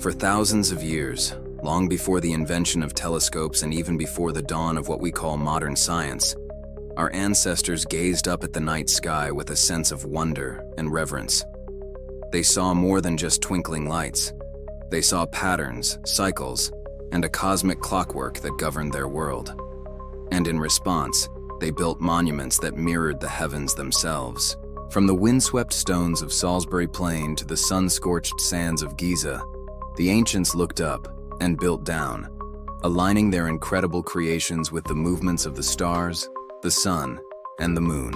For thousands of years, long before the invention of telescopes and even before the dawn of what we call modern science, our ancestors gazed up at the night sky with a sense of wonder and reverence. They saw more than just twinkling lights. They saw patterns, cycles, and a cosmic clockwork that governed their world. And in response, they built monuments that mirrored the heavens themselves. From the windswept stones of Salisbury Plain to the sun-scorched sands of Giza, the ancients looked up and built down, aligning their incredible creations with the movements of the stars, the sun, and the moon.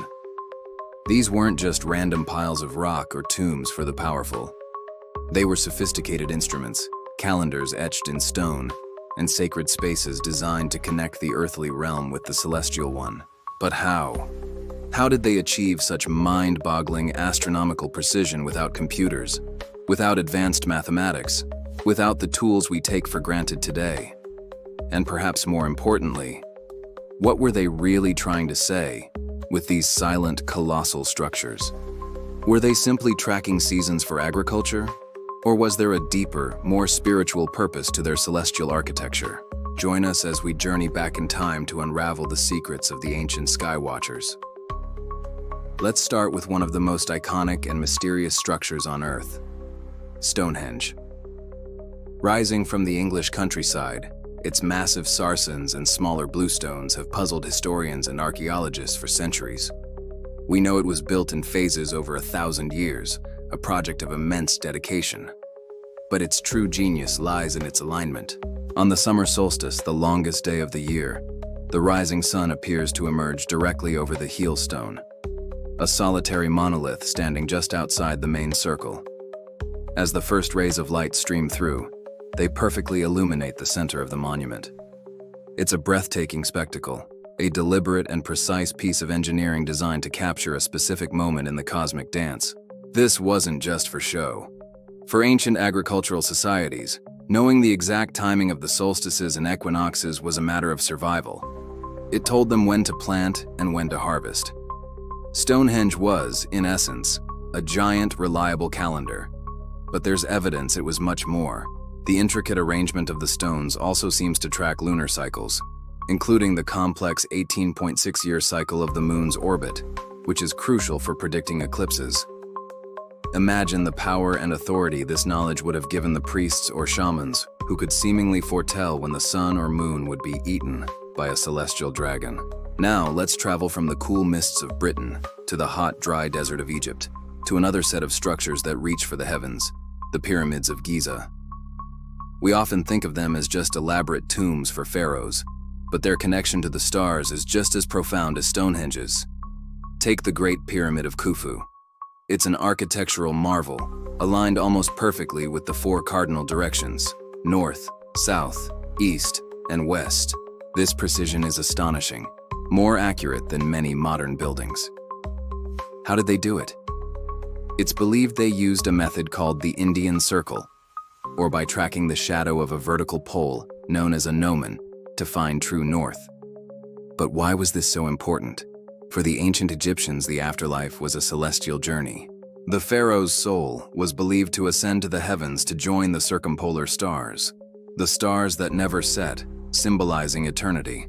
These weren't just random piles of rock or tombs for the powerful. They were sophisticated instruments, calendars etched in stone, and sacred spaces designed to connect the earthly realm with the celestial one. But how? How did they achieve such mind-boggling astronomical precision without computers, without advanced mathematics, without the tools we take for granted today? And perhaps more importantly, what were they really trying to say with these silent, colossal structures? Were they simply tracking seasons for agriculture? Or was there a deeper, more spiritual purpose to their celestial architecture? Join us as we journey back in time to unravel the secrets of the ancient sky watchers. Let's start with one of the most iconic and mysterious structures on Earth, Stonehenge. Rising from the English countryside, its massive sarsens and smaller bluestones have puzzled historians and archaeologists for centuries. We know it was built in phases over 1,000 years, a project of immense dedication. But its true genius lies in its alignment. On the summer solstice, the longest day of the year, the rising sun appears to emerge directly over the heel stone, a solitary monolith standing just outside the main circle. As the first rays of light stream through, they perfectly illuminate the center of the monument. It's a breathtaking spectacle, a deliberate and precise piece of engineering designed to capture a specific moment in the cosmic dance. This wasn't just for show. For ancient agricultural societies, knowing the exact timing of the solstices and equinoxes was a matter of survival. It told them when to plant and when to harvest. Stonehenge was, in essence, a giant, reliable calendar. But there's evidence it was much more. The intricate arrangement of the stones also seems to track lunar cycles, including the complex 18.6-year cycle of the moon's orbit, which is crucial for predicting eclipses. Imagine the power and authority this knowledge would have given the priests or shamans, who could seemingly foretell when the sun or moon would be eaten by a celestial dragon. Now, let's travel from the cool mists of Britain to the hot, dry desert of Egypt, to another set of structures that reach for the heavens, the Pyramids of Giza. We often think of them as just elaborate tombs for pharaohs, but their connection to the stars is just as profound as Stonehenge's. Take the Great Pyramid of Khufu. It's an architectural marvel, aligned almost perfectly with the four cardinal directions: north, south, east, and west. This precision is astonishing, more accurate than many modern buildings. How did they do it? It's believed they used a method called the Indian Circle, or by tracking the shadow of a vertical pole, known as a gnomon, to find true north. But why was this so important? For the ancient Egyptians, the afterlife was a celestial journey. The pharaoh's soul was believed to ascend to the heavens to join the circumpolar stars, the stars that never set, symbolizing eternity.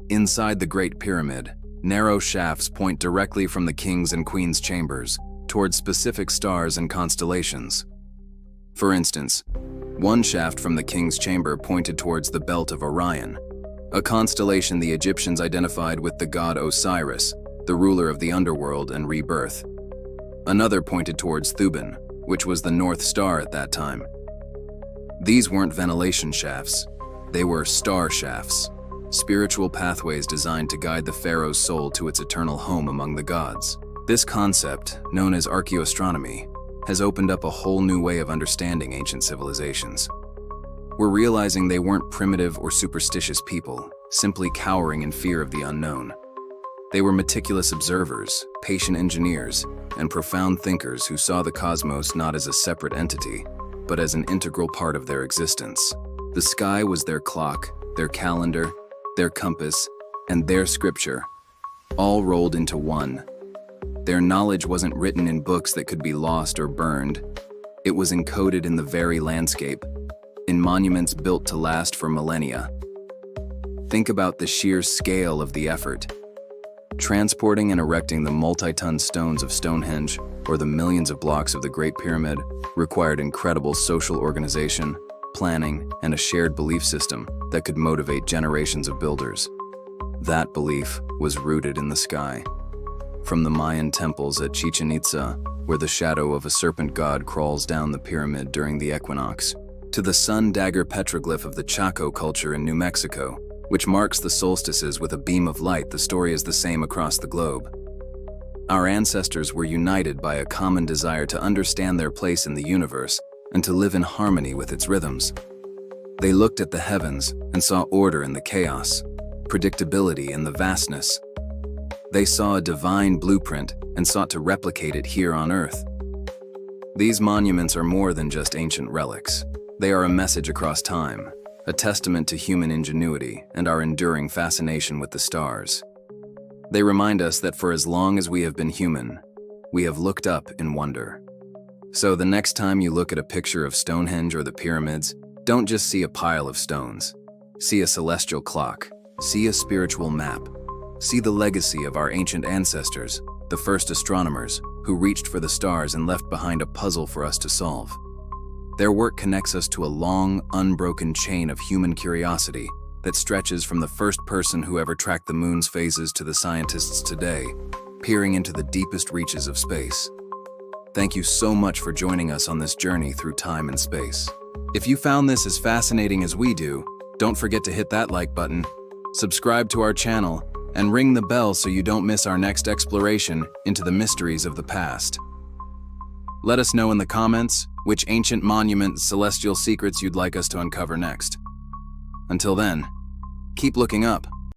Inside the Great Pyramid, narrow shafts point directly from the king's and queen's chambers towards specific stars and constellations. For instance, one shaft from the king's chamber pointed towards the belt of Orion, a constellation the Egyptians identified with the god Osiris, the ruler of the underworld and rebirth. Another pointed towards Thuban, which was the North Star at that time. These weren't ventilation shafts, they were star shafts, spiritual pathways designed to guide the pharaoh's soul to its eternal home among the gods. This concept, known as Archaeoastronomy, has opened up a whole new way of understanding ancient civilizations. We're realizing they weren't primitive or superstitious people, simply cowering in fear of the unknown. They were meticulous observers, patient engineers, and profound thinkers who saw the cosmos not as a separate entity, but as an integral part of their existence. The sky was their clock, their calendar, their compass, and their scripture, all rolled into one. Their knowledge wasn't written in books that could be lost or burned. It was encoded in the very landscape, in monuments built to last for millennia. Think about the sheer scale of the effort. Transporting and erecting the multi-ton stones of Stonehenge or the millions of blocks of the Great Pyramid required incredible social organization, planning, and a shared belief system that could motivate generations of builders. That belief was rooted in the sky. From the Mayan temples at Chichen Itza, where the shadow of a serpent god crawls down the pyramid during the equinox, to the sun dagger petroglyph of the Chaco culture in New Mexico, which marks the solstices with a beam of light, the story is the same across the globe. Our ancestors were united by a common desire to understand their place in the universe and to live in harmony with its rhythms. They looked at the heavens and saw order in the chaos, predictability in the vastness. They saw a divine blueprint and sought to replicate it here on Earth. These monuments are more than just ancient relics. They are a message across time, a testament to human ingenuity and our enduring fascination with the stars. They remind us that for as long as we have been human, we have looked up in wonder. So the next time you look at a picture of Stonehenge or the pyramids, don't just see a pile of stones. See a celestial clock. See a spiritual map. See the legacy of our ancient ancestors, the first astronomers, who reached for the stars and left behind a puzzle for us to solve. Their work connects us to a long, unbroken chain of human curiosity that stretches from the first person who ever tracked the moon's phases to the scientists today, peering into the deepest reaches of space. Thank you so much for joining us on this journey through time and space. If you found this as fascinating as we do, don't forget to hit that like button, subscribe to our channel, and ring the bell so you don't miss our next exploration into the mysteries of the past. Let us know in the comments which ancient monument celestial secrets you'd like us to uncover next. Until then, keep looking up.